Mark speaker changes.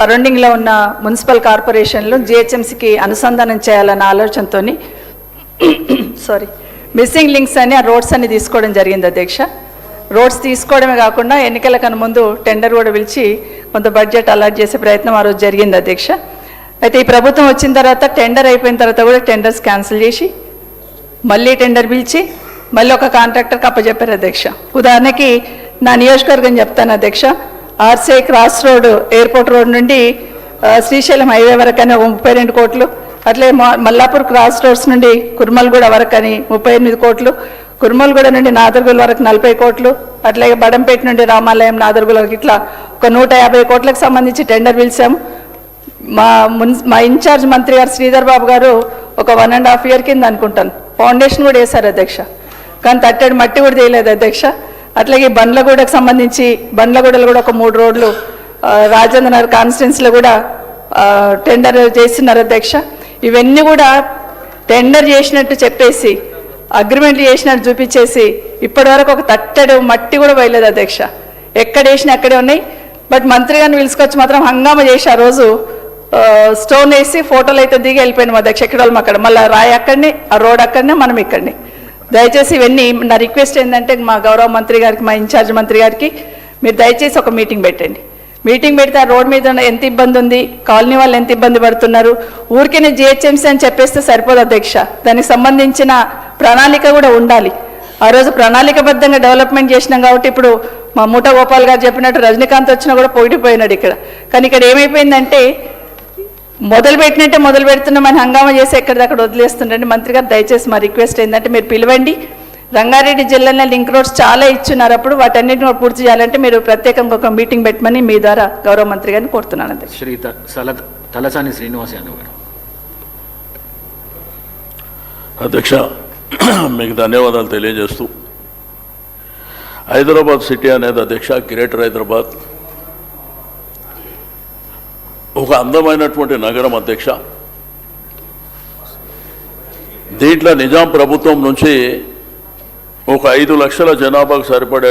Speaker 1: సరౌండింగ్లో ఉన్న మున్సిపల్ కార్పొరేషన్లు జిహెచ్ఎంసీకి అనుసంధానం చేయాలన్న ఆలోచనతో మిస్సింగ్ లింక్స్ అని ఆ రోడ్స్ అన్ని తీసుకోవడం జరిగింది అధ్యక్ష. రోడ్స్ తీసుకోవడమే కాకుండా ఎన్నికల కన్నా ముందు టెండర్ కూడా పిలిచి కొంత బడ్జెట్ అలాట్ చేసే ప్రయత్నం ఆ రోజు జరిగింది అధ్యక్ష. అయితే ఈ ప్రభుత్వం వచ్చిన తర్వాత టెండర్ అయిపోయిన తర్వాత కూడా టెండర్స్ క్యాన్సిల్ చేసి మళ్ళీ టెండర్ పిలిచి మళ్ళీ ఒక కాంట్రాక్టర్కి అప్పచెప్పారు అధ్యక్ష. ఉదాహరణకి నా నియోజకవర్గం చెప్తాను అధ్యక్ష. RCI cross road airport road నుండి శ్రీశైలం హైవే వరకు అని 32 కోట్లు, అట్లే మల్లాపూర్ క్రాస్ రోడ్స్ నుండి కుర్మల్గూడ వరకు అని 38 కోట్లు, కుర్మల్గూడ నుండి నాదర్గుల వరకు 40 కోట్లు, అట్లాగే బడంపేట నుండి రామాలయం నాదర్గుల వరకు ఇట్లా ఒక 150 కోట్లకు సంబంధించి టెండర్ పిలిచాము. మా ఇన్ఛార్జ్ మంత్రి గారు శ్రీధర్ బాబు గారు ఒక 1.5 year కింద అనుకుంటాను ఫౌండేషన్ కూడా వేశారు అధ్యక్ష. కానీ తట్టడి మట్టి కూడా తీయలేదు అధ్యక్ష. అట్లాగే బండ్లగూడకు సంబంధించి బండ్లగూడలో కూడా ఒక 3 రోడ్లు రాజేంద్ర నగర్ కాన్స్టిట్యున్సీలో కూడా టెండర్ చేస్తున్నారు అధ్యక్ష. ఇవన్నీ కూడా టెండర్ చేసినట్టు చెప్పేసి అగ్రిమెంట్లు చేసినట్టు చూపించేసి ఇప్పటివరకు ఒక తట్టడి మట్టి కూడా వేయలేదు అధ్యక్ష. ఎక్కడ వేసినా అక్కడే ఉన్నాయి. బట్ మంత్రి గారిని పిలుచుకొచ్చి మాత్రం హంగామా చేసి ఆ రోజు స్టోన్ వేసి ఫోటోలు అయితే దిగి వెళ్ళిపోయినాం అధ్యక్ష. ఎక్కడ వాళ్ళం అక్కడ, మళ్ళీ రాయి అక్కడనే, ఆ రోడ్ అక్కడనే, మనం ఇక్కడనే. దయచేసి ఇవన్నీ నా రిక్వెస్ట్ ఏంటంటే మా గౌరవ మంత్రి గారికి, మా ఇన్ఛార్జ్ మంత్రి గారికి మీరు దయచేసి ఒక మీటింగ్ పెట్టండి. మీటింగ్ పెడితే ఆ రోడ్ మీద ఎంత ఇబ్బంది ఉంది, కాలనీ వాళ్ళు ఎంత ఇబ్బంది పడుతున్నారు, ఊరికే జిహెచ్ఎంసీ అని చెప్పేస్తే సరిపోదు అధ్యక్ష. దానికి సంబంధించిన ప్రణాళిక కూడా ఉండాలి. ఆ రోజు ప్రణాళికబద్ధంగా డెవలప్మెంట్ చేసినాం కాబట్టి ఇప్పుడు మా మూట గోపాల్ గారు చెప్పినట్టు రజనీకాంత్ వచ్చినా కూడా పోయినాడు ఇక్కడ. కానీ ఇక్కడ ఏమైపోయిందంటే మొదలు పెడుతున్నామని హంగామా చేసి ఎక్కడిదక్కడ వదిలేస్తుండండి. మంత్రి గారు దయచేసి మా రిక్వెస్ట్ ఏంటంటే మీరు పిలవండి. రంగారెడ్డి జిల్లాలో లింక్ రోడ్స్ చాలా ఇచ్చున్నారు. అప్పుడు వాటన్నిటిని కూడా పూర్తి చేయాలంటే మీరు ప్రత్యేకంగా ఒక మీటింగ్ పెట్టమని మీ ద్వారా గౌరవ మంత్రి గారిని కోరుతున్నాను అధ్యక్ష.
Speaker 2: శ్రీ తలసాని శ్రీనివాస్ యాదవ్ గారు.
Speaker 3: అధ్యక్ష, మీకు ధన్యవాదాలు తెలియజేస్తూ, హైదరాబాద్ సిటీ అనేది అధ్యక్ష, గ్రేటర్ హైదరాబాద్ ఒక అందమైనటువంటి నగరం అధ్యక్ష. దీంట్లో నిజాం ప్రభుత్వం నుంచి ఒక 5 లక్షల జనాభాకు సరిపడే